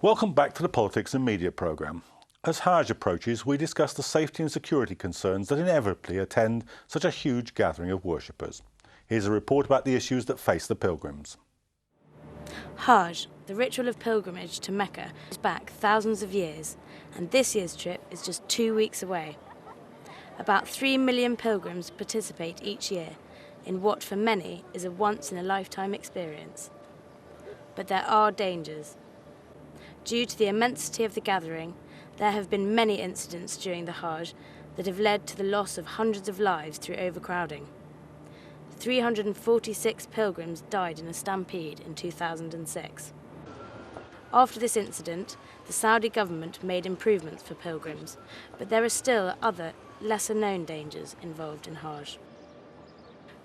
Welcome back to the Politics and Media programme. As Hajj approaches, we discuss the safety and security concerns that inevitably attend such a huge gathering of worshippers. Here's a report about the issues that face the pilgrims. Hajj, the ritual of pilgrimage to Mecca, is back thousands of years, and this year's trip is just 2 weeks away. About 3 million pilgrims participate each year in what for many is a once-in-a-lifetime experience. But there are dangers. Due to the immensity of the gathering, there have been many incidents during the Hajj that have led to the loss of hundreds of lives through overcrowding. 346 pilgrims died in a stampede in 2006. After this incident, the Saudi government made improvements for pilgrims, but there are still other, lesser-known dangers involved in Hajj.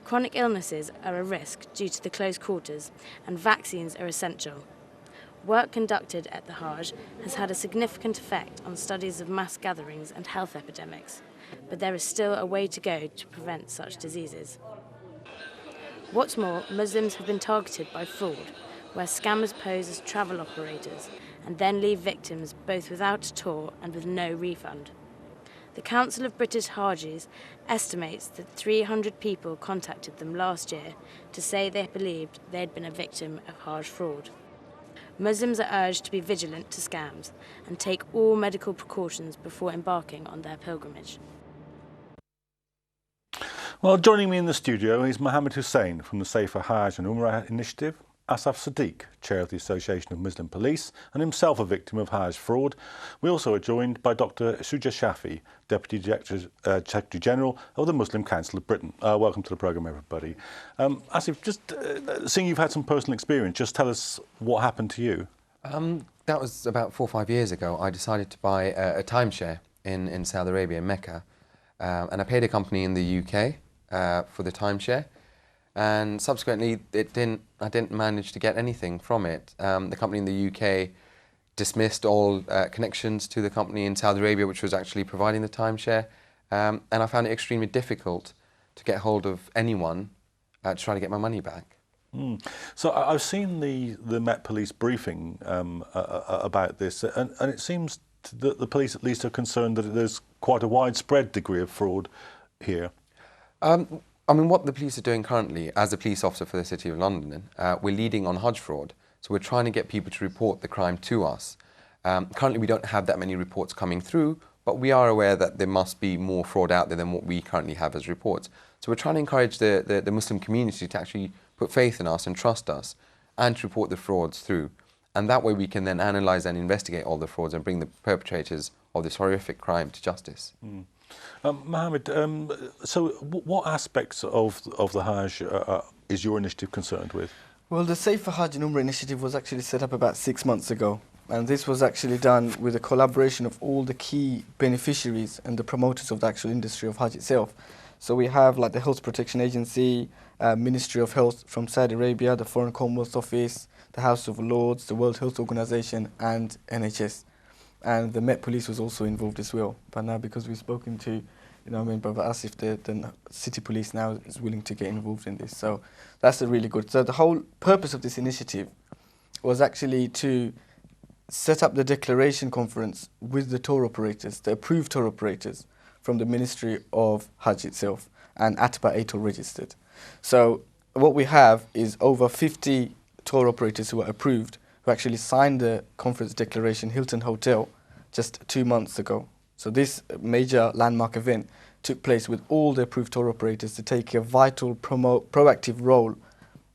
Chronic illnesses are a risk due to the close quarters, and vaccines are essential. Work conducted at the Hajj has had a significant effect on studies of mass gatherings and health epidemics, but there is still a way to go to prevent such diseases. What's more, Muslims have been targeted by fraud, where scammers pose as travel operators and then leave victims both without a tour and with no refund. The Council of British Hajis estimates that 300 people contacted them last year to say they believed they had been a victim of Hajj fraud. Muslims are urged to be vigilant to scams and take all medical precautions before embarking on their pilgrimage. Well, joining me in the studio is Mohammed Hussain from the Safer Hajj Umrah Initiative, Asif Sadiq, Chair of the Association of Muslim Police, and himself a victim of Hajj fraud. We also are joined by Dr. Shuja Shafi, Deputy Secretary General of the Muslim Council of Britain. Welcome to the programme, everybody. Asif, just seeing you've had some personal experience, just tell us what happened to you. That was about 4 or 5 years ago. I decided to buy a timeshare in Saudi Arabia, in Mecca, and I paid a company in the UK for the timeshare. And subsequently, I didn't manage to get anything from it. The company in the UK dismissed all connections to the company in Saudi Arabia, which was actually providing the timeshare. And I found it extremely difficult to get hold of anyone to try to get my money back. So I've seen the Met Police briefing about this, and it seems that the police at least are concerned that there's quite a widespread degree of fraud here. I mean, what the police are doing currently, as a police officer for the City of London, we're leading on Hajj fraud. So we're trying to get people to report the crime to us. Currently, we don't have that many reports coming through, but we are aware that there must be more fraud out there than what we currently have as reports. So we're trying to encourage the Muslim community to actually put faith in us and trust us and to report the frauds through. And that way we can then analyse and investigate all the frauds and bring the perpetrators of this horrific crime to justice. Mohammed, so what aspects of the Hajj is your initiative concerned with? Well, the Safer Hajj Umrah Initiative was actually set up about 6 months ago, and this was actually done with a collaboration of all the key beneficiaries and the promoters of the actual industry of Hajj itself. So we have like the Health Protection Agency, Ministry of Health from Saudi Arabia, the Foreign Commonwealth Office, the House of Lords, the World Health Organization, and NHS. And the Met Police was also involved as well. But now, because we've spoken to, Brother Asif, the City Police now is willing to get involved in this. So that's really good. So the whole purpose of this initiative was actually to set up the declaration conference with the tour operators, the approved tour operators from the Ministry of Hajj itself, and Atba ATOL registered. So what we have is over 50 tour operators who are approved, who actually signed the conference declaration, Hilton Hotel, just 2 months ago. So this major landmark event took place with all the approved tour operators to take a vital, proactive role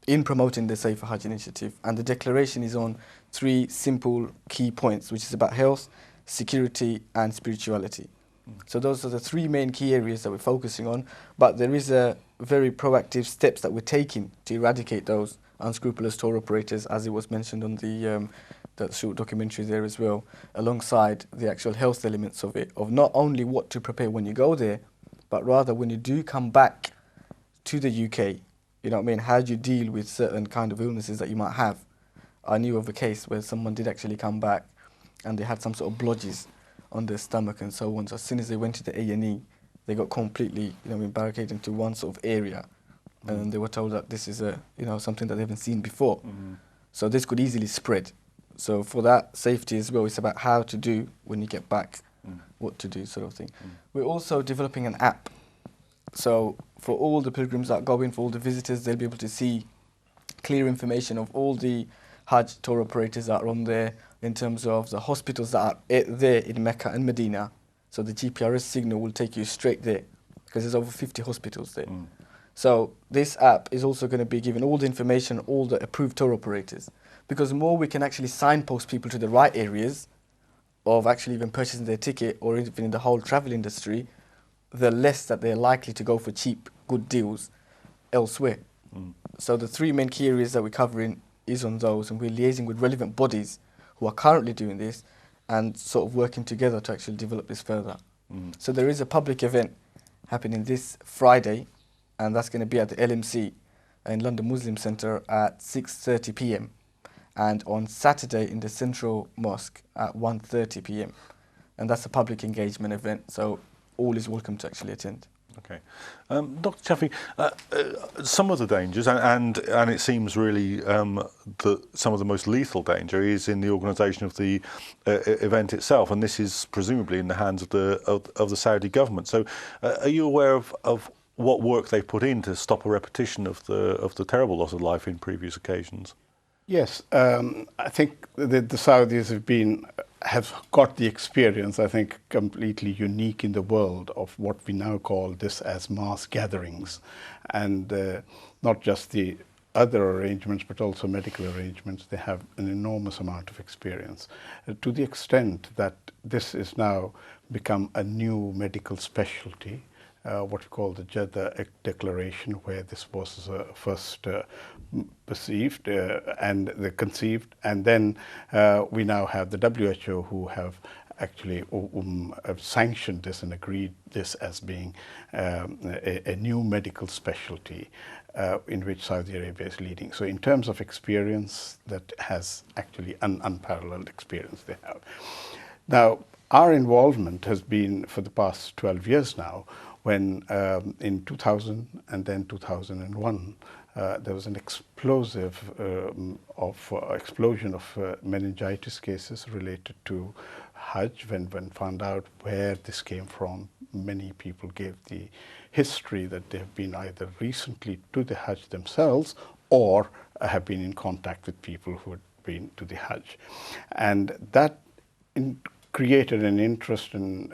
in promoting the Safer Hajj initiative. And the declaration is on 3 simple key points, which is about health, security, and spirituality. So those are the 3 main key areas that we're focusing on. But there is a very proactive steps that we're taking to eradicate those unscrupulous tour operators, as it was mentioned on the short documentary there as well, alongside the actual health elements of it, of not only what to prepare when you go there, but rather when you do come back to the UK, how do you deal with certain kind of illnesses that you might have? I knew of a case where someone did actually come back and they had some sort of blotches on their stomach and so on. So as soon as they went to the A&E, they got completely, barricaded into one sort of area. And they were told that this is something that they haven't seen before. So this could easily spread. So for that safety as well, it's about how to do when you get back, what to do sort of thing. We're also developing an app. So for all the pilgrims that go in, for all the visitors, they'll be able to see clear information of all the Hajj tour operators that are on there in terms of the hospitals that are there in Mecca and Medina. So the GPRS signal will take you straight there because there's over 50 hospitals there. So this app is also going to be giving all the information, all the approved tour operators, because the more we can actually signpost people to the right areas of actually even purchasing their ticket or even in the whole travel industry, the less that they're likely to go for cheap, good deals elsewhere. So the three main key areas that we're covering is on those, and we're liaising with relevant bodies who are currently doing this and sort of working together to actually develop this further. So there is a public event happening this Friday, and that's going to be at the LMC in London Muslim Centre at 6:30 p.m. and on Saturday in the Central Mosque at 1:30 p.m. And that's a public engagement event, so all is welcome to actually attend. Okay. Dr. Shafi, some of the dangers, and it seems really that some of the most lethal danger is in the organisation of the event itself, and this is presumably in the hands of the Saudi government. So are you aware of what work they've put in to stop a repetition of the terrible loss of life in previous occasions? Yes, I think the Saudis have got the experience, I think, completely unique in the world of what we now call this as mass gatherings, and not just the other arrangements but also medical arrangements. They have an enormous amount of experience to the extent that this is now become a new medical specialty. What we call the Jeddah Declaration, where this was first perceived and conceived, and then we now have the WHO who have actually sanctioned this and agreed this as being a new medical specialty in which Saudi Arabia is leading. So in terms of experience, that has actually unparalleled experience they have. Now, our involvement has been for the past 12 years now, when in 2000 and then 2001, there was an explosion of meningitis cases related to Hajj. When found out where this came from, many people gave the history that they have been either recently to the Hajj themselves or have been in contact with people who had been to the Hajj. And that created an interest, and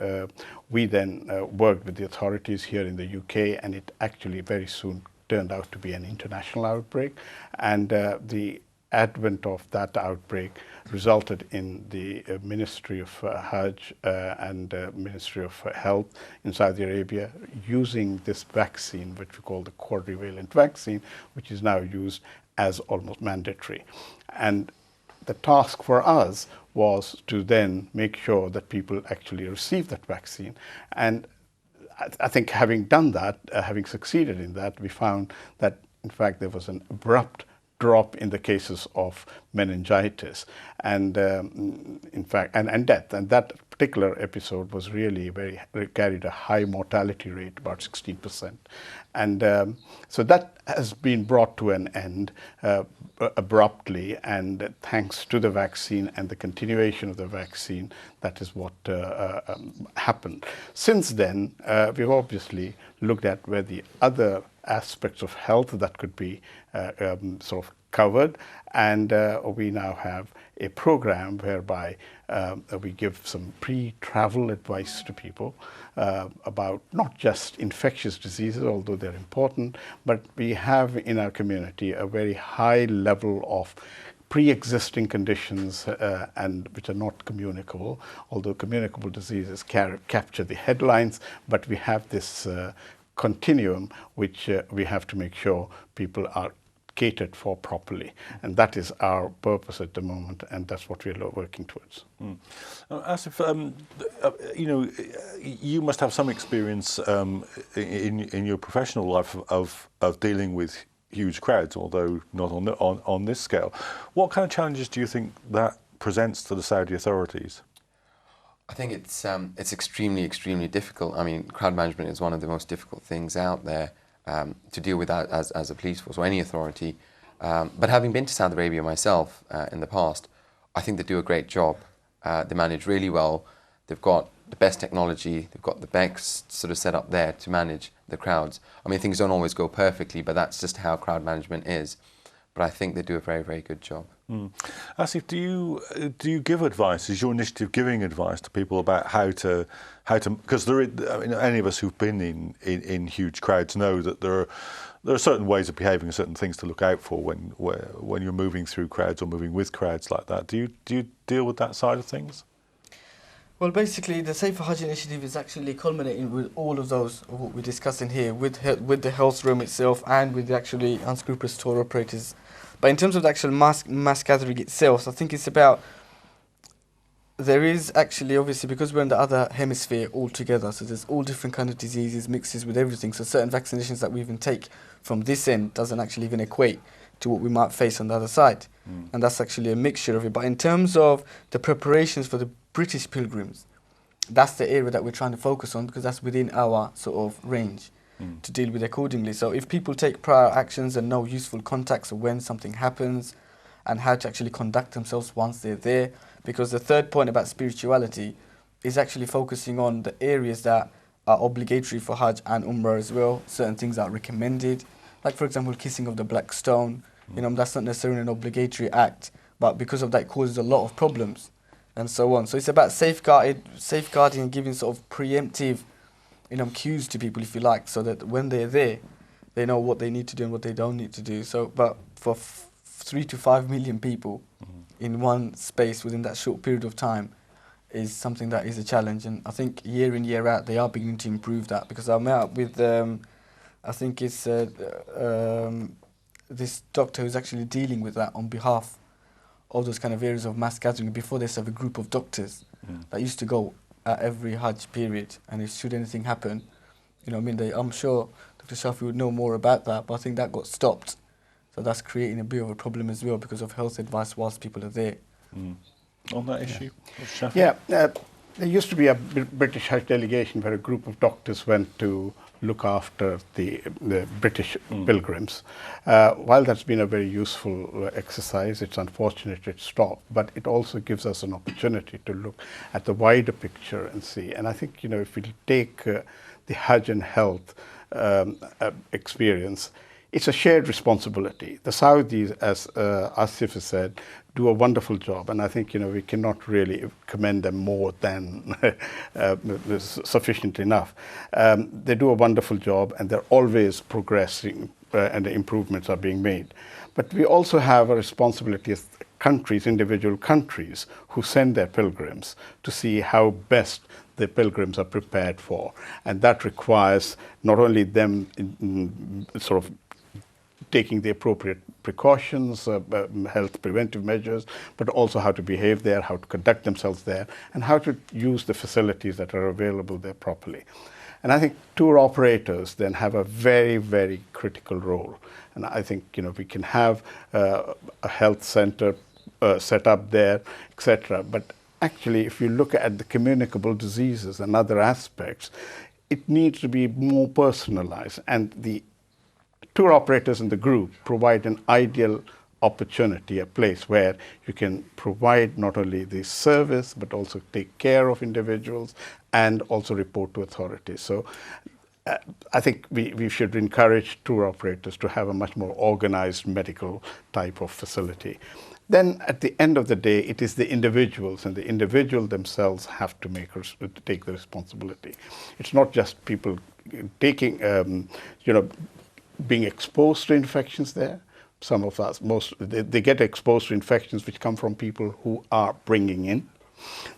we then worked with the authorities here in the UK, and it actually very soon turned out to be an international outbreak. And the advent of that outbreak resulted in the Ministry of Hajj and Ministry of Health in Saudi Arabia using this vaccine, which we call the quadrivalent vaccine, which is now used as almost mandatory. And the task for us was to then make sure that people actually receive that vaccine. And I think having done that, having succeeded in that, we found that in fact there was an abrupt drop in the cases of meningitis and in fact and death. And that particular episode was really carried a high mortality rate, about 16%. And so that has been brought to an end abruptly, and thanks to the vaccine and the continuation of the vaccine, that is what happened. Since then, we've obviously looked at where the other aspects of health that could be sort of covered, and we now have a program whereby we give some pre-travel advice to people about not just infectious diseases, although they're important, but we have in our community a very high level of pre-existing conditions and which are not communicable, although communicable diseases capture the headlines, but we have this continuum which we have to make sure people are catered for properly, and that is our purpose at the moment, and that's what we're working towards. Asif, you must have some experience in your professional life of dealing with huge crowds, although not on this scale. What kind of challenges do you think that presents to the Saudi authorities? I think it's extremely difficult. I mean, crowd management is one of the most difficult things out there to deal with as a police force or any authority. But having been to Saudi Arabia myself in the past, I think they do a great job. They manage really well. They've got the best technology. They've got the best sort of setup there to manage the crowds. I mean, things don't always go perfectly, but that's just how crowd management is. But I think they do a very, very good job. Asif, do you give advice? Is your initiative giving advice to people about how to because I mean, any of us who've been in huge crowds know that there are certain ways of behaving and certain things to look out for when you're moving through crowds or moving with crowds like that. Do you deal with that side of things? Well, basically, the Safer Hajj Initiative is actually culminating with all of those of what we're discussing here, with the health room itself and with the actually unscrupulous tour operators. But in terms of the actual mass gathering itself, I think it's about, there is actually, obviously, because we're in the other hemisphere altogether, so there's all different kind of diseases, mixes with everything, so certain vaccinations that we even take from this end doesn't actually even equate to what we might face on the other side. And that's actually a mixture of it. But in terms of the preparations for the British pilgrims, that's the area that we're trying to focus on, because that's within our sort of range to deal with accordingly. So if people take prior actions and know useful contacts of when something happens and how to actually conduct themselves once they're there, because the third point about spirituality is actually focusing on the areas that are obligatory for Hajj and Umrah as well, certain things are recommended, like for example kissing of the black stone, you know, that's not necessarily an obligatory act, but because of that it causes a lot of problems and so on. So it's about safeguarding and giving sort of preemptive, you know, cues to people, if you like, so that when they're there, they know what they need to do and what they don't need to do. So, but for 3 to 5 million people in one space within that short period of time is something that is a challenge. And I think year in, year out, they are beginning to improve that, because I met up with, I think it's this doctor who's actually dealing with that on behalf of those kind of areas of mass gathering. Before this, have a group of doctors that used to go at every Hajj period, and if should anything happen, you know, I mean, I'm sure Dr. Shafi would know more about that, but I think that got stopped. So that's creating a bit of a problem as well because of health advice whilst people are there. On that issue, Shafi? Yeah, there used to be a British Hajj delegation where a group of doctors went to look after the British pilgrims. While that's been a very useful exercise, it's unfortunate it stopped, but it also gives us an opportunity to look at the wider picture and see. And I think, you know, if we take the Hajj and health experience, it's a shared responsibility. The Saudis, as Asif has said, do a wonderful job, and I think, you know, we cannot really commend them more than sufficient enough. They do a wonderful job, and they're always progressing, and the improvements are being made. But we also have a responsibility as countries, individual countries, who send their pilgrims to see how best the pilgrims are prepared for, and that requires not only them sort of taking the appropriate precautions, health preventive measures, but also how to behave there, how to conduct themselves there, and how to use the facilities that are available there properly. And I think tour operators then have a very, very critical role. And I think, you know, we can have a health center set up there, etc. But actually, if you look at the communicable diseases and other aspects, it needs to be more personalized. And the tour operators in the group provide an ideal opportunity, a place where you can provide not only the service, but also take care of individuals and also report to authorities. So I think we should encourage tour operators to have a much more organized medical type of facility. Then at the end of the day, it is the individuals, and the individual themselves have to take the responsibility. It's not just people taking, you know, being exposed to infections there. Some of us, they get exposed to infections which come from people who are bringing in.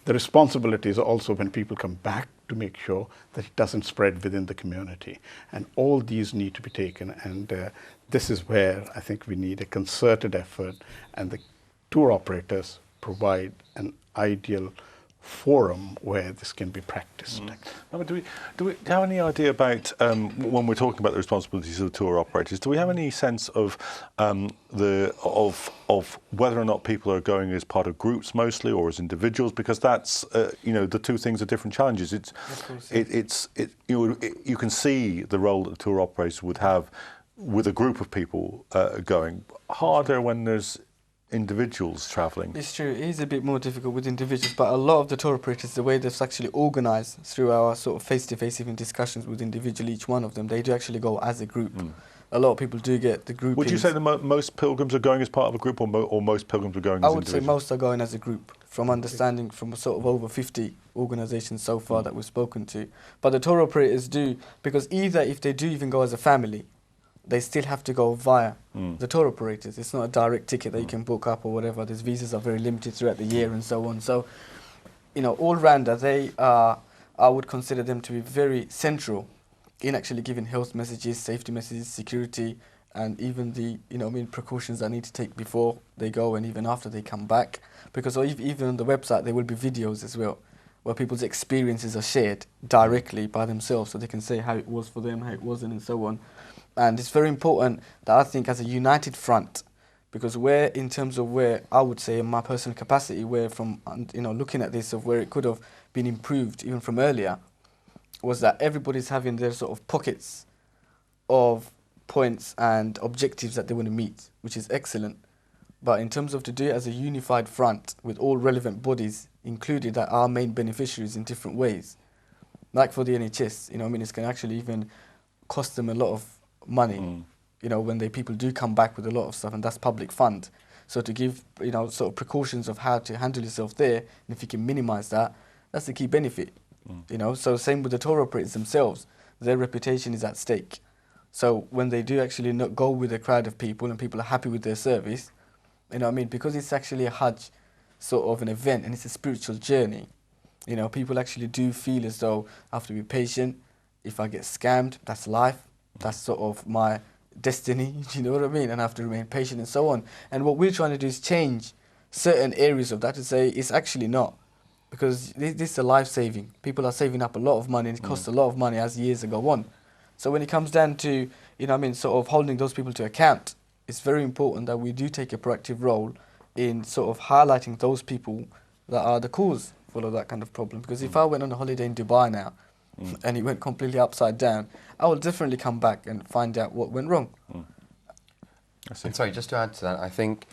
The responsibility is also when people come back to make sure that it doesn't spread within the community. And all these need to be taken. And this is where I think we need a concerted effort, and the tour operators provide an ideal forum where this can be practiced. I mean, do we have any idea about, when we're talking about the responsibilities of the tour operators, do we have any sense of of whether or not people are going as part of groups mostly or as individuals? Because that's you know, the two things are different challenges. You can see the role that the tour operators would have with a group of people going. Harder when there's individuals travelling. It's true, it is a bit more difficult with individuals, but a lot of the tour operators, the way they've actually organised through our sort of face-to-face even discussions with individually each one of them, they do actually go as a group. A lot of people do get the group. Would you say most pilgrims are going as part of a group, or most pilgrims are going as individuals? I would say most are going as a group, from understanding from sort of over 50 organisations so far that we've spoken to. But the tour operators do, because either if they do even go as a family, they still have to go via the tour operators. It's not a direct ticket that you can book up or whatever. These visas are very limited throughout the year and so on. So, you know, all-rounder, they are, I would consider them to be very central in actually giving health messages, safety messages, security, and even the, you know, I mean, precautions they need to take before they go and even after they come back. Because even on the website, there will be videos as well, where people's experiences are shared directly by themselves, so they can say how it was for them, how it wasn't, and so on. And it's very important that I think as a united front, because we're, in terms of where I would say in my personal capacity, where from, you know, looking at this of where it could have been improved even from earlier, was that everybody's having their sort of pockets of points and objectives that they want to meet, which is excellent. But in terms of to do it as a unified front with all relevant bodies included that are main beneficiaries in different ways, like for the NHS, you know, I mean, it's going to actually even cost them a lot of money, you know, when people do come back with a lot of stuff, and that's public fund. So to give, you know, sort of precautions of how to handle yourself there, and if you can minimise that, that's the key benefit, you know. So same with the tour operators themselves, their reputation is at stake. So when they do actually not go with a crowd of people and people are happy with their service, you know what I mean, because it's actually a Hajj sort of an event and it's a spiritual journey, you know, people actually do feel as though I have to be patient. If I get scammed, that's life. That's sort of my destiny, you know what I mean? And I have to remain patient and so on. And what we're trying to do is change certain areas of that to say it's actually not. Because this is a life-saving. People are saving up a lot of money and it costs a lot of money as years go on. So when it comes down to, you know what I mean, sort of holding those people to account, it's very important that we do take a proactive role in sort of highlighting those people that are the cause for all of that kind of problem. Because if I went on a holiday in Dubai now, and it went completely upside down, I will definitely come back and find out what went wrong. And sorry, just to add to that, I think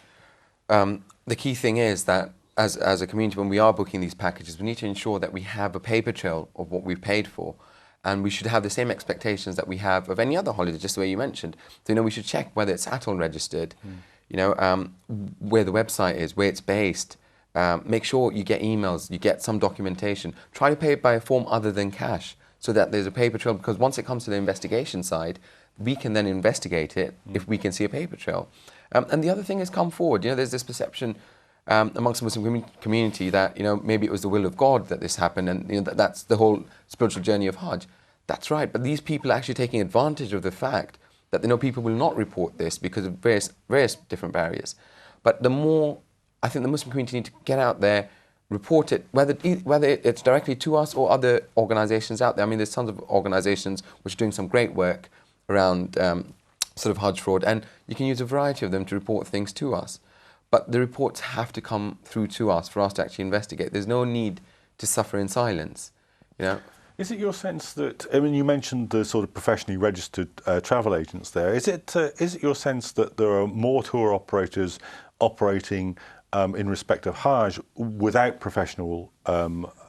the key thing is that as a community, when we are booking these packages, we need to ensure that we have a paper trail of what we've paid for. And we should have the same expectations that we have of any other holiday, just the way you mentioned. So, you know, we should check whether it's ATOL registered, you know, where the website is, where it's based. Make sure you get emails, you get some documentation. Try to pay it by a form other than cash so that there's a paper trail, because once it comes to the investigation side, we can then investigate it if we can see a paper trail. And the other thing is come forward. You know, there's this perception amongst the Muslim community that, you know, maybe it was the will of God that this happened, and, you know, that's the whole spiritual journey of Hajj. That's right, but these people are actually taking advantage of the fact that, you know, people will not report this because of various different barriers. But the more, I think the Muslim community need to get out there, report it, whether it's directly to us or other organisations out there. I mean, there's tons of organisations which are doing some great work around sort of Hajj fraud, and you can use a variety of them to report things to us. But the reports have to come through to us for us to actually investigate. There's no need to suffer in silence, you know. Is it your sense that, I mean, you mentioned the sort of professionally registered travel agents there. Is it your sense that there are more tour operators operating in respect of Hajj without professional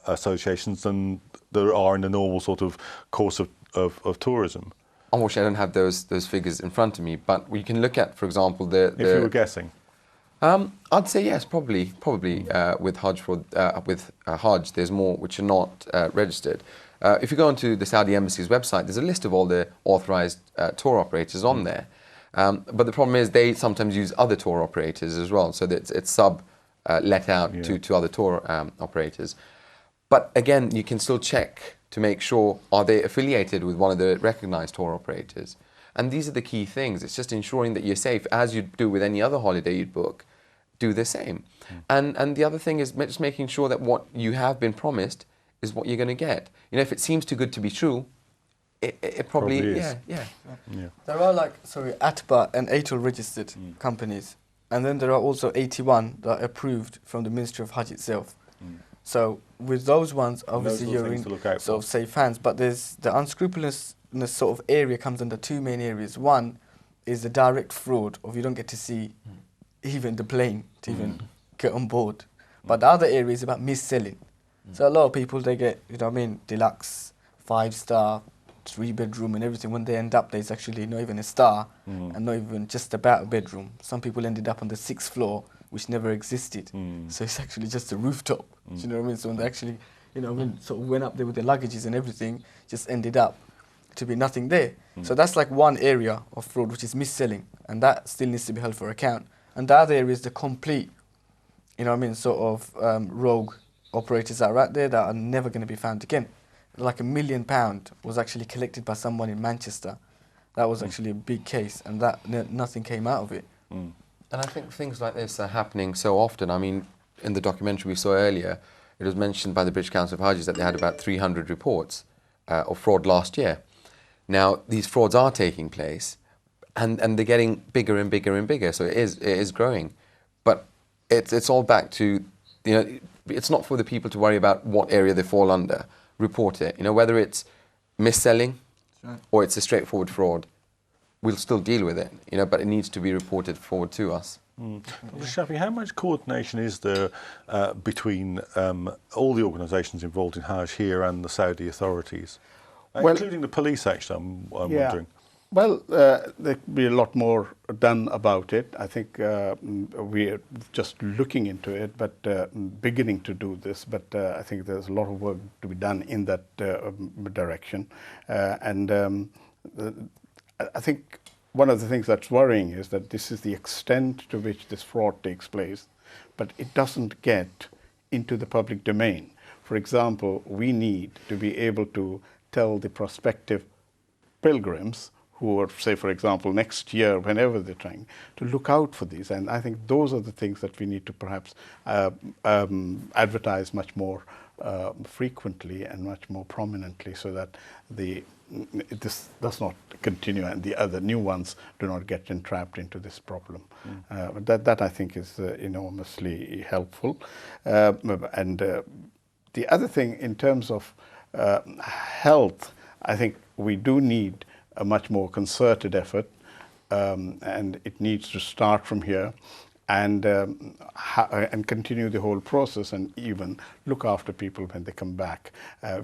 associations than there are in the normal sort of course of tourism? Unfortunately, I don't have those figures in front of me, but we can look at, for example, If you were guessing. I'd say yes, probably with Hajj fraud, with Hajj, there's more which are not registered. If you go onto the Saudi Embassy's website, there's a list of all the authorized tour operators on there. But the problem is they sometimes use other tour operators as well, so that it's let out to other tour operators. But again, you can still check to make sure, are they affiliated with one of the recognized tour operators? And these are the key things. It's just ensuring that you're safe, as you do with any other holiday you'd book. Do the same. And the other thing is just making sure that what you have been promised is what you're going to get. You know, if it seems too good to be true, it probably is. Yeah. There are ATBA and ATOL registered companies, and then there are also 81 that are approved from the Ministry of Hajj itself. So with those ones, obviously you're in sort of safe hands. But there's the unscrupulousness sort of area comes under two main areas. One is the direct fraud of you don't get to see even the plane to even get on board. But the other area is about mis-selling. So a lot of people, they get, you know what I mean, deluxe, 5-star, 3-bedroom and everything. When they end up, there's actually not even a star and not even just about a bedroom. Some people ended up on the 6th floor, which never existed. So it's actually just a rooftop. Do you know what I mean? So when they actually, you know, when sort of went up there with their luggages and everything, just ended up to be nothing there. So that's like one area of fraud, which is mis-selling, and that still needs to be held for account. And the other area is the complete, you know what I mean, sort of rogue operators that are out there that are never going to be found again. Like £1 million was actually collected by someone in Manchester. That was actually a big case, and that nothing came out of it. And I think things like this are happening so often. I mean, in the documentary we saw earlier, it was mentioned by the British Council of Hajjis that they had about 300 reports of fraud last year. Now, these frauds are taking place, and they're getting bigger and bigger and bigger, so it is growing. But it's all back to, you know, it's not for the people to worry about what area they fall under. Report it. You know, whether it's mis-selling or it's a straightforward fraud, we'll still deal with it, you know, but it needs to be reported forward to us. Shafi, how much coordination is there between all the organisations involved in Hajj here and the Saudi authorities, including the police, actually, I'm wondering? Well, there could be a lot more done about it. I think we're just looking into it, but beginning to do this. But I think there's a lot of work to be done in that direction. I think one of the things that's worrying is that this is the extent to which this fraud takes place, but it doesn't get into the public domain. For example, we need to be able to tell the prospective pilgrims who are, say, for example, next year, whenever they're trying, to look out for these. And I think those are the things that we need to perhaps advertise much more frequently and much more prominently, so that this does not continue and the other new ones do not get entrapped into this problem. That I think is enormously helpful. The other thing, in terms of health, I think we do need a much more concerted effort, and it needs to start from here and continue the whole process, and even look after people when they come back.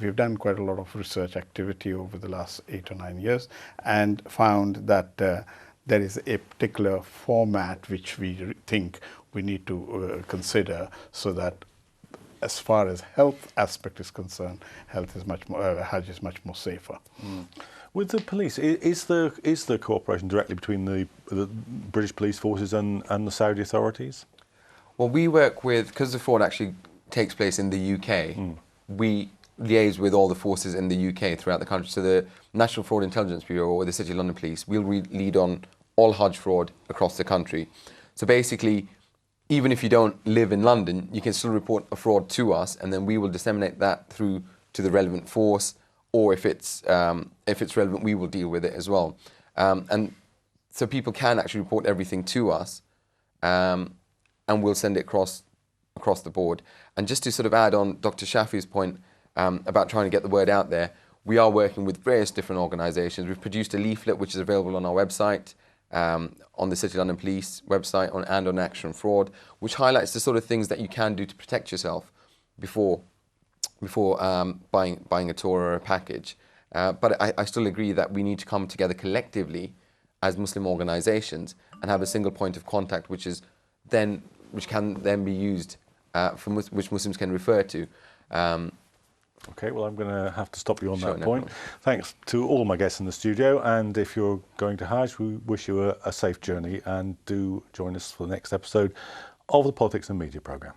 We've done quite a lot of research activity over the last 8 or 9 years and found that there is a particular format which we think we need to consider, so that as far as health aspect is concerned, health is much more, Hajj is much more safer. With the police, is there cooperation directly between the British police forces and the Saudi authorities? Well, we work with, because the fraud actually takes place in the UK, we liaise with all the forces in the UK throughout the country. So the National Fraud Intelligence Bureau or the City of London Police will lead on all Hajj fraud across the country. So basically, even if you don't live in London, you can still report a fraud to us, and then we will disseminate that through to the relevant force, or if it's relevant, we will deal with it as well. And so people can actually report everything to us, and we'll send it across the board. And just to sort of add on Dr. Shafi's point about trying to get the word out there, we are working with various different organisations. We've produced a leaflet which is available on our website, on the City of London Police website, and on Action Fraud, which highlights the sort of things that you can do to protect yourself before buying a tour or a package. But I still agree that we need to come together collectively as Muslim organisations and have a single point of contact, which can then be used which Muslims can refer to. Okay, well, I'm going to have to stop you on Sure, that no point. problem. Thanks to all my guests in the studio, and if you're going to Hajj, we wish you a safe journey, and do join us for the next episode of the Politics and Media programme.